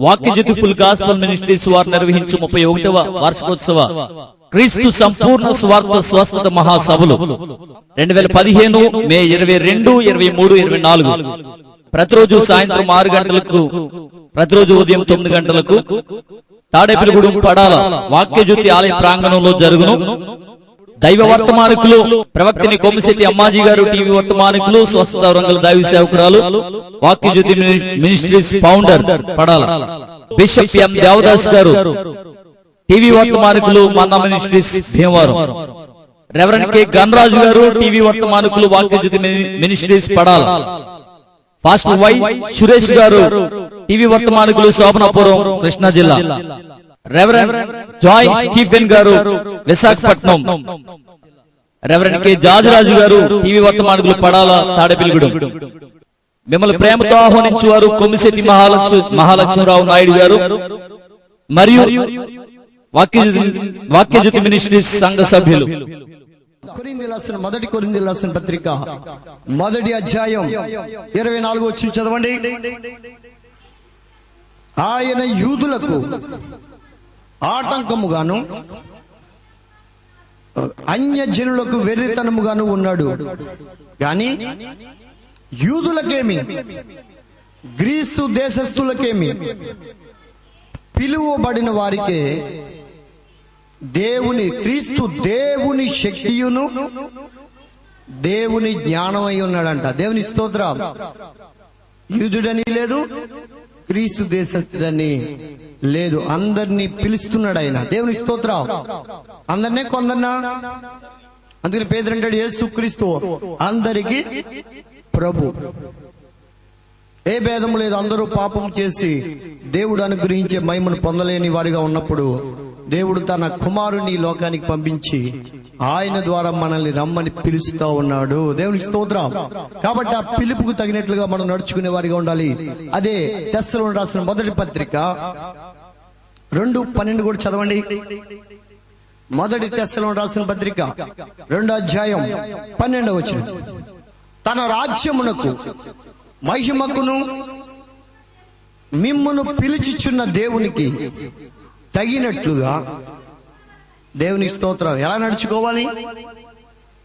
వాక్యజ్యోతి full gospel ministries వారు నిర్వహించు 31వ వార్షికోత్సవ క్రీస్తు సంపూర్ణ స్వార్థ స్వస్థత మహాసభలు 2015 మే 22, 23, 24 ప్రతిరోజు సాయంత్రం 6 గంటలకు, ప్రతిరోజు ఉదయం 9 గంటలకు తాడేపల్లిగూడెం పడాల వాక్యజ్యోతి ఆలయ ప్రాంగణంలో జరుగును. దైవ వర్తమానికులు ప్రవక్తిని కొమ్మిశెట్టి అమ్మాజీ గారు, టీవీ వర్తమానికులు స్వస్థత రంగుల దైవ సేవకురాలు Vakyajyothi ministries founder Padala bishop M Devadas గారు, టీవీ వర్తమానికులు Manna ministries Bhimavaram reverend K Ganraju గారు, టీవీ వర్తమానికులు Vakyajyothi ministries Padala pastor Y Suresh గారు, టీవీ వర్తమానికులు శోభనాపురం కృష్ణా జిల్లా రెవరెండ్ జాయ్ స్టీఫెన్ గారు విశాఖపట్నం రెవరెండ్ కె జాజరాజు గారు, టీవీ వర్తమానికులు పడాల తాడేపల్లిగూడెం. మిమ్మల్ని ప్రేమతో ఆహ్వానించేవారు కొమ్మిశెట్టి మహాలక్ష్మీరావు నాయుడు గారు మరియు వాక్యజ్యోతి మినిస్ట్రీస్ సంఘ సభ్యులు. మొదటి కొరింథీయులకు రాసిన పత్రిక 1వ అధ్యాయం 24వ వచనం చదవండి. ఆయన యూదులకు ఆటంకముగాను అన్యజనులకు వెర్రితనముగాను ఉన్నాడు గాని యూదులకేమి గ్రీసు దేశస్థులకేమి పిలువబడిన వారికే క్రీస్తు దేవుని శక్తియును దేవుని జ్ఞానమై ఉన్నాడంట. దేవుని స్తోత్రం. యూదుడని లేదు, క్రీస్తు దేశస్థుడని లేదు, అందరినీ పిలుస్తున్నాడు ఆయన. దేవుని స్తోత్రం. అందరినీ కొందరినా? అందుకని పేతురు అంటాడు యేసు క్రీస్తు అందరికీ ప్రభు, ఏ భేదం లేదు. అందరూ పాపం చేసి దేవుడు అనుగ్రహించే మహిమను పొందలేని వారిగా ఉన్నప్పుడు దేవుడు తన కుమారుని లోకానికి పంపించి ఆయన ద్వారా మనల్ని రమ్మని పిలుస్తూ ఉన్నాడు. దేవునికి స్తోత్రం. కాబట్టి ఆ పిలుపుకు తగినట్లుగా మనం నడుచుకునే వారిగా ఉండాలి. అదే తెస్సలోనికి రాసిన మొదటి పత్రిక 2:12 కూడా చదవండి. మొదటి తెస్సలోనికి రాసిన పత్రిక 2వ అధ్యాయం 12వ వచనం. తన రాజ్యమునకు మహిమకును మిమ్మును పిలిచిచున్న దేవునికి తగినట్లుగా, దేవునికి స్తోత్రం. ఎలా నడుచుకోవాలి?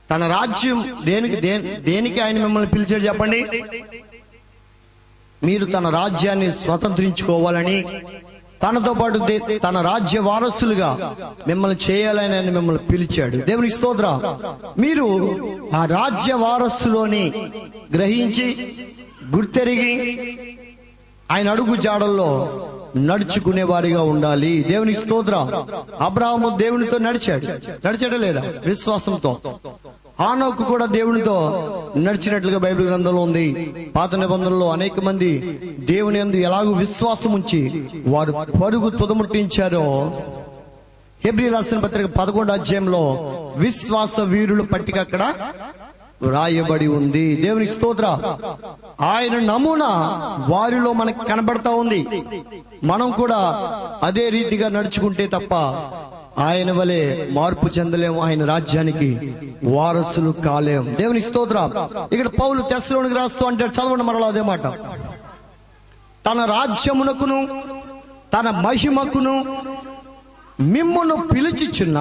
తన రాజ్యం దేనికి ఆయన మిమ్మల్ని పిలిచాడు చెప్పండి? మీరు తన రాజ్యాన్ని స్వతంత్రించుకోవాలని, తనతో పాటు తన రాజ్య వారసులుగా మిమ్మల్ని చేయాలని ఆయన మిమ్మల్ని పిలిచాడు. దేవునికి స్తోత్రం. మీరు ఆ రాజ్య వారసులోని గ్రహించి గుర్తెరిగి ఆయన అడుగు జాడల్లో నడుచుకునే వారిగా ఉండాలి. దేవునికి స్తోత్రం. అబ్రాహాము దేవునితో నడిచాడా లేదా? విశ్వాసంతో. హానోకు కూడా దేవునితో నడిచినట్లుగా బైబిల్ గ్రంథంలో ఉంది. పాత నిబంధనలో అనేక మంది దేవుని యందు ఎలాగూ విశ్వాసం ఉంచి వారు పరుగు తుదముట్టించారో హెబ్రీ రాసిన పత్రిక 11వ అధ్యాయంలో విశ్వాస వీరుల పట్టిక అక్కడ రాయబడి ఉంది. దేవునికి స్తోత్రం. ఆయన నమూనా వారిలో మనకు కనబడతా ఉంది. మనం కూడా అదే రీతిగా నడుచుకుంటే తప్ప ఆయన వలె మార్పు చెందలేము, ఆయన రాజ్యానికి వారసులు కాలేము. దేవునికి స్తోత్రం. ఇక్కడ పౌలు తెస్సలోనికి రాస్తూ అంటాడు, చదవండి మరలా అదే మాట. తన రాజ్యమునకును తన మహిమకును మిమ్మును పిలిచిచున్న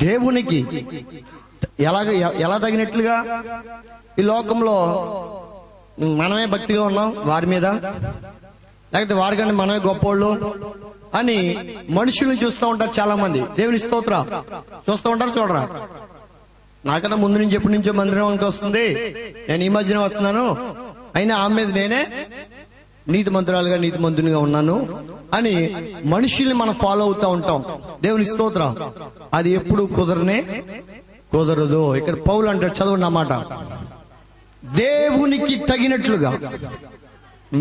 దేవునికి ఎలా తగినట్లుగా. ఈ లోకంలో మనమే భక్తిగా ఉన్నాం వారి మీద, లేకపోతే వారికంటే మనమే గొప్పోళ్ళు అని మనుషుల్ని చూస్తూ ఉంటారు చాలా మంది. దేవుని స్తోత్రం. చూస్తూ ఉంటారు. చూడరా, నాకన్నా ముందు నుంచి ఎప్పటి నుంచో మందిరానికి వస్తుంది, నేను ఈ మధ్యన వస్తున్నాను, అయినా ఆమె మీద నేనే నీతిమంతునిగా ఉన్నాను అని మనుషుల్ని మనం ఫాలో అవుతూ ఉంటాం. దేవుని స్తోత్రం. అది ఎప్పుడు కుదరదు. ఇక్కడ పౌలు అంటాడు, చదవండి అన్నమాట. దేవునికి తగినట్లుగా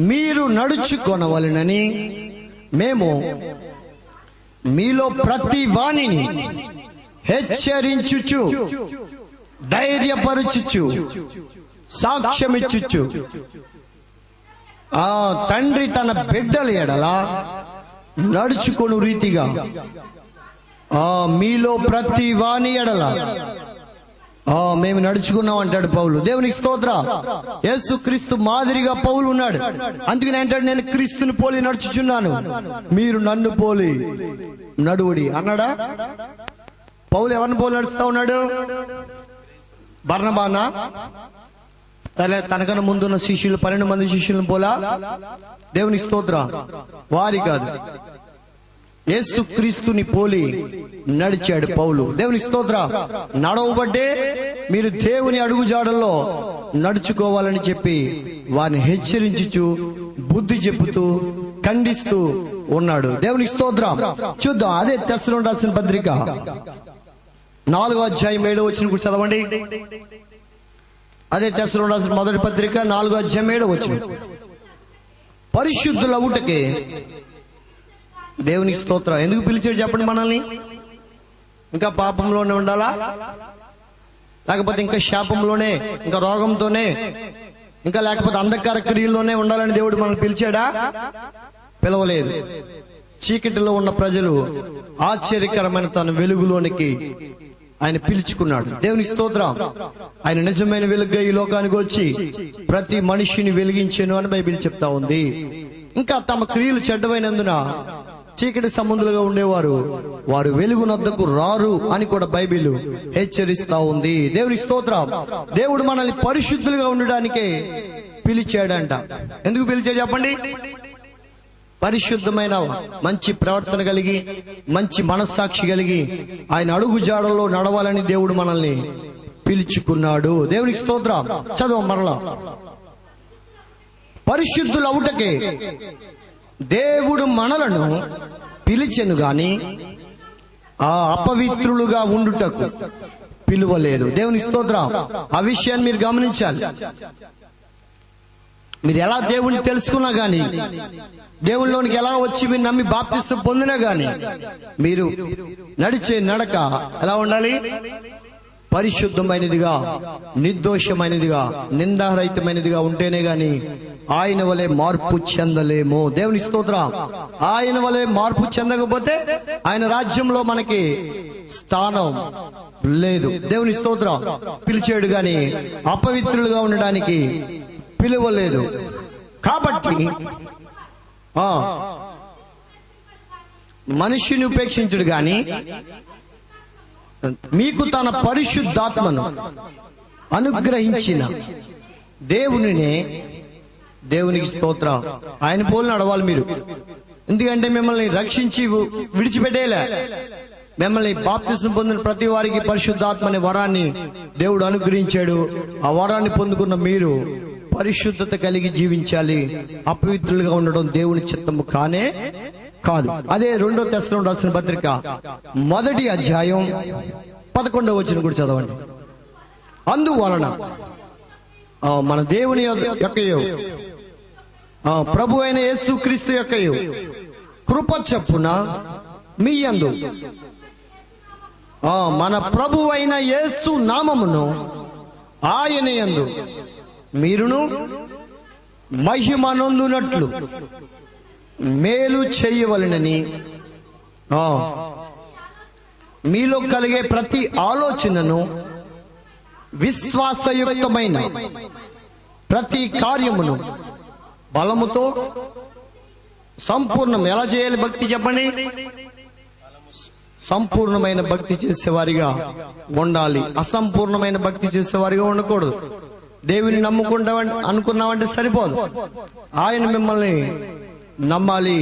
మీరు నడుచుకొనవలెనని మేము మీలో ప్రతి వాణిని హెచ్చరించుచు, ధైర్యపరచుచు, సాక్ష్యమిచ్చుచు, ఆ తండ్రి తన బిడ్డల ఎడల నడుచుకొను రీతిగా మీలో ప్రతి వాణి ఎడల మేము నడుచుకున్నాం అంటాడు పౌలు. దేవునికి స్తోత్ర. యేసు క్రీస్తు మాదిరిగా పౌలు ఉన్నాడు. అందుకని అంటాడు, నేను క్రీస్తుని పోలి నడుచుచున్నాను, మీరు నన్ను పోలి నడువుడి అన్నాడా? పౌలు ఎవరిని పోలి నడుస్తా ఉన్నాడు? బర్నబానా? తనకన్నా ముందున్న శిష్యులు 12 మంది శిష్యులను పోలా? దేవునికి స్తోత్ర. వారి కాదు, యేసు క్రీస్తుని పోలి నడిచాడు పౌలు. దేవుని స్తోత్ర. నడవబట్టే మీరు దేవుని అడుగుజాడల్లో నడుచుకోవాలని చెప్పి వారిని హెచ్చరించుచు, బుద్ధి చెప్పుతూ, ఖండిస్తూ ఉన్నాడు. దేవుని స్తోత్ర. చూద్దాం, అదే తెస్సలోనికీయులకు రాసిన పత్రిక 4వ అధ్యాయం 7వ వచనం కూడా చదవండి. అదే తెస్సలోనికీయులకు రాసిన మొదటి పత్రిక 4వ అధ్యాయం 7వ వచనం. పరిశుద్ధులవుటకే దేవునికి స్తోత్రం. ఎందుకు పిలిచాడు చెప్పండి మనల్ని? ఇంకా పాపంలోనే ఉండాలా? లేకపోతే ఇంకా శాపంలోనే, ఇంకా రోగంతోనే, ఇంకా లేకపోతే అంధకార క్రియల్లోనే ఉండాలని దేవుడు మనల్ని పిలిచాడా? పిలవలేదు. చీకటిలో ఉన్న ప్రజలు ఆశ్చర్యకరమైన తన వెలుగులోనికి ఆయన పిలుచుకున్నాడు. దేవుని స్తోత్రం. ఆయన నిజమైన వెలుగుగా ఈ లోకానికి వచ్చి ప్రతి మనిషిని వెలిగించెను అని బైబిల్ చెప్తా ఉంది. ఇంకా తమ క్రియలు చెడ్డమైనందున చీకటి సంబంధులుగా ఉండేవారు వారు వెలుగునొద్దకు రారు అని కూడా బైబిల్ హెచ్చరిస్తా ఉంది. దేవుని స్తోత్రం. దేవుడు మనల్ని పరిశుద్ధులుగా ఉండడానికే పిలిచాడంట. ఎందుకు పిలిచాడు చెప్పండి? పరిశుద్ధమైన మంచి ప్రవర్తన కలిగి, మంచి మనస్సాక్షి కలిగి ఆయన అడుగు జాడల్లో నడవాలని దేవుడు మనల్ని పిలుచుకున్నాడు. దేవునికి స్తోత్రం. చదువు మరలా. పరిశుద్ధులు అవుటకే దేవుడు మనలను పిలిచెను గాని ఆ అపవిత్రులుగా ఉండుటకు పిలువలేదు. దేవుని స్తోత్రం. ఆ విషయాన్ని మీరు గమనించాలి. మీరు ఎలా దేవుణ్ణి తెలుసుకున్నా గాని, దేవుళ్ళలోనికి ఎలా వచ్చి మీరు నమ్మి బాప్తిసం పొందినా గాని, మీరు నడిచే నడక ఎలా ఉండాలి? పరిశుద్ధమైనదిగా, నిర్దోషమైనదిగా, నిందారహితమైనదిగా ఉంటేనే గాని ఆయన వలె మార్పు చెందలేము. దేవుని స్తోత్రం. ఆయన వలె మార్పు చెందకపోతే ఆయన రాజ్యంలో మనకి స్థానం లేదు. దేవుని స్తోత్రం. పిలిచాడు గాని అపవిత్రులుగా ఉండడానికి పిలువలేదు. కాబట్టి మనిషిని ఉపేక్షించుడు గాని మీకు తన పరిశుద్ధాత్మను అనుగ్రహించిన దేవునినే, దేవునికి స్తోత్రం, ఆయన పోలు నడవాలి మీరు. ఎందుకంటే మిమ్మల్ని రక్షించి విడిచిపెట్టేలే. మిమ్మల్ని బాప్తిసం పొందిన ప్రతి వారికి పరిశుద్ధాత్మ అనే వరాన్ని దేవుడు అనుగ్రహించాడు. ఆ వరాన్ని పొందుకున్న మీరు పరిశుద్ధత కలిగి జీవించాలి. అపవిత్రులుగా ఉండడం దేవుని చిత్తము కానే కాదు. అదే 2వ తెస్సలోనికీయులకు రాసిన పత్రిక 1వ అధ్యాయం 11వ వచనం కూడా చదవండి. అందువలన మన దేవుని యొక్కయు ప్రభు అయిన యేసు క్రీస్తు యొక్కయు కృప చొప్పున మీ యందు మన ప్రభు అయిన యేసు నామమును ఆయన యందు మీరును మహిమ నొందునట్లు మేలు చేయవలెనని మీలో కలిగే ప్రతి ఆలోచనను విశ్వాసయుక్తమైన ప్రతి కార్యమును బలముతో సంపూర్ణం. ఎలా చేయాలి భక్తి చెప్పండి? సంపూర్ణమైన భక్తి చేసేవారిగా ఉండాలి. అసంపూర్ణమైన భక్తి చేసేవారిగా ఉండకూడదు. దేవుని నమ్ముకుంటా అనుకున్నామంటే సరిపోదు. ఆయన మిమ్మల్ని నమ్మాలి.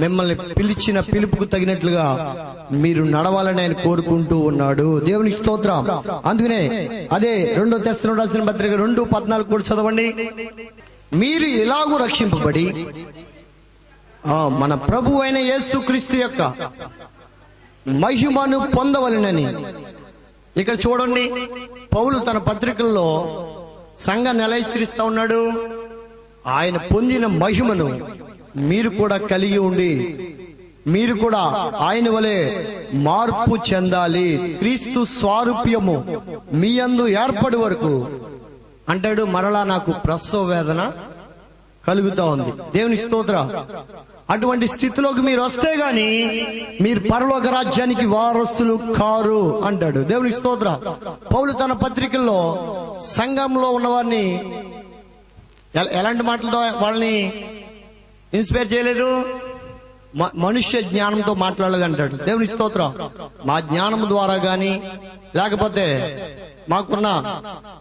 మిమ్మల్ని పిలిచిన పిలుపుకు తగినట్లుగా మీరు నడవాలని ఆయన కోరుకుంటూ ఉన్నాడు. దేవునికి స్తోత్రం. అందుకనే అదే 2వ తెస్సలోనికీయులకు రాసిన పత్రిక 2:14 కూడా చదవండి. మీరు ఎలాగూ రక్షింపబడి మన ప్రభు అయిన యేసు క్రీస్తు యొక్క మహిమను పొందవలెనని. ఇక్కడ చూడండి, పౌలు తన పత్రికల్లో సంఘాన్ని ఎలా హెచ్చరిస్తా ఉన్నాడు? ఆయన పొందిన మహిమను మీరు కూడా కలిగి ఉండి, మీరు కూడా ఆయన వలె మార్పు చెందాలి. క్రీస్తు స్వారూప్యము మీ యందు ఏర్పడి వరకు అంటాడు. మరలా నాకు ప్రసవ వేదన కలుగుతా ఉంది. దేవుని స్తోత్రం. అటువంటి స్థితిలోకి మీరు వస్తే గాని మీరు పరలోక రాజ్యానికి వారసులు కారు అంటాడు. దేవుని స్తోత్రం. పౌలు తన పత్రికల్లో సంఘంలో ఉన్నవారిని ఎలాంటి మాటలతో వాళ్ళని ఇన్స్పైర్ చేయలేదు, మనుష్య జ్ఞానంతో మాట్లాడలేదు అంటాడు. దేవుని స్తోత్రం. మా జ్ఞానం ద్వారా గాని లేకపోతే మాకున్న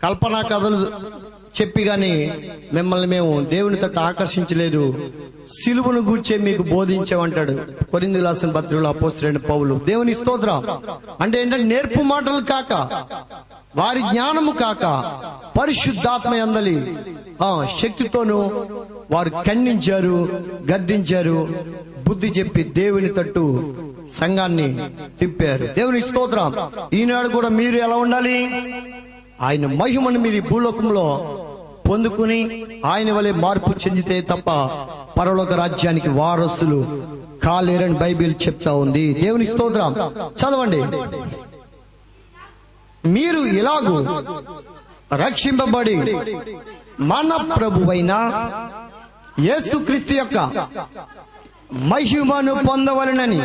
కల్పనా కథలు చెప్పి గాని మిమ్మల్ని మేము దేవుని తట్టు ఆకర్షించలేదు, సిలువను గూర్చే మీకు బోధించామంటాడు కొరింథీయులకు రాసిన పత్రికలో అపోస్తలుడైన పౌలు. దేవుని స్తోత్రం. అంటే ఏంటంటే నేర్పు మాటలు కాక, వారి జ్ఞానము కాక, పరిశుద్ధాత్మ యందలి శక్తితోనూ వారు ఖండించారు, గద్దించారు, బుద్ధి చెప్పి దేవుని తట్టు సంఘాన్ని తిప్పారు. దేవుని స్తోత్రం. ఈనాడు కూడా మీరు ఎలా ఉండాలి? ఆయన మహిమను మీరు ఈ భూలోకంలో పొందుకుని ఆయన వలె మార్పు చెందితే తప్ప పరలోక రాజ్యానికి వారసులు కాలేరని బైబిల్ చెప్తా ఉంది. దేవుని స్తోత్రం. చదవండి. మీరు ఇలాగూ రక్షింపబడి మన ప్రభువైన యేసుక్రీస్తు యొక్క మహిమను పొందవలెనని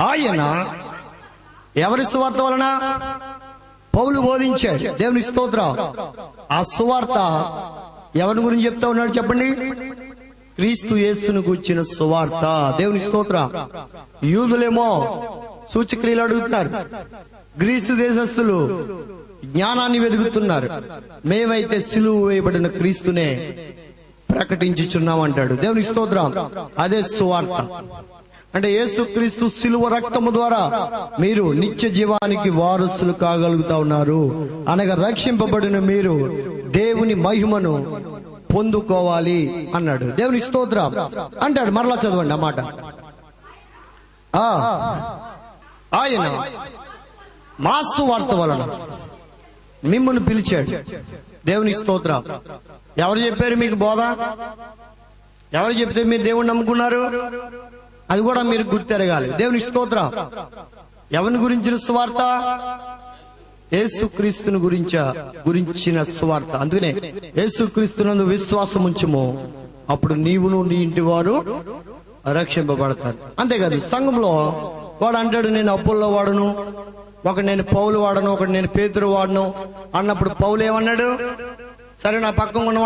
ఆయన ఎవరి సువార్త వలన? పౌలు బోధించాడు. దేవుని స్తోత్రం. ఆ సువార్త ఎవరి గురించి చెప్తా ఉన్నాడు చెప్పండి? క్రీస్తు యేసును గూర్చిన సువార్త. దేవుని స్తోత్రం. యూదులేమో సూచక్రియలు అడుగుతున్నారు, గ్రీసు దేశస్థులు జ్ఞానాన్ని వెతుకుతున్నారు. మేమైతే సిలువ వేయబడిన క్రీస్తునే ప్రకటించుచున్నామంటాడు. దేవుని స్తోత్రం. అదే సువార్త. అంటే యేసుక్రీస్తు సిలువ రక్తము ద్వారా మీరు నిత్య జీవానికి వారసులు కాగలుగుతా ఉన్నారు. అనగా రక్షింపబడిన మీరు దేవుని మహిమను పొందుకోవాలి అన్నాడు. దేవుని స్తోత్రం అంటాడు. మరలా చదవండి ఆ మాట. ఆయన మా సువార్త వలన మిమ్మల్ని పిలిచాడు. దేవుని స్తోత్రం. ఎవరు చెప్పారు మీకు బోధ? ఎవరు చెప్తే మీరు దేవుణ్ణి నమ్ముకున్నారు? అది కూడా మీరు గుర్తెరగాలి. దేవుని స్తోత్రం. ఎవరిని గురించిన సువార్త? యేసుక్రీస్తుని గురించిన సువార్త. అందుకనే యేసుక్రీస్తునందు విశ్వాసం ఉంచుము, అప్పుడు నీవును నీ ఇంటి వారు రక్షింపబడతారు. అంతేకాదు సంఘంలో వాడు అంటాడు, నేను అప్పుల్లో వాడను, ఒకడు నేను పౌలు వాడను, ఒకడు నేను పేతురు వాడను అన్నప్పుడు పౌలు ఏమన్నాడు? సరే, నా పక్కన ఉన్న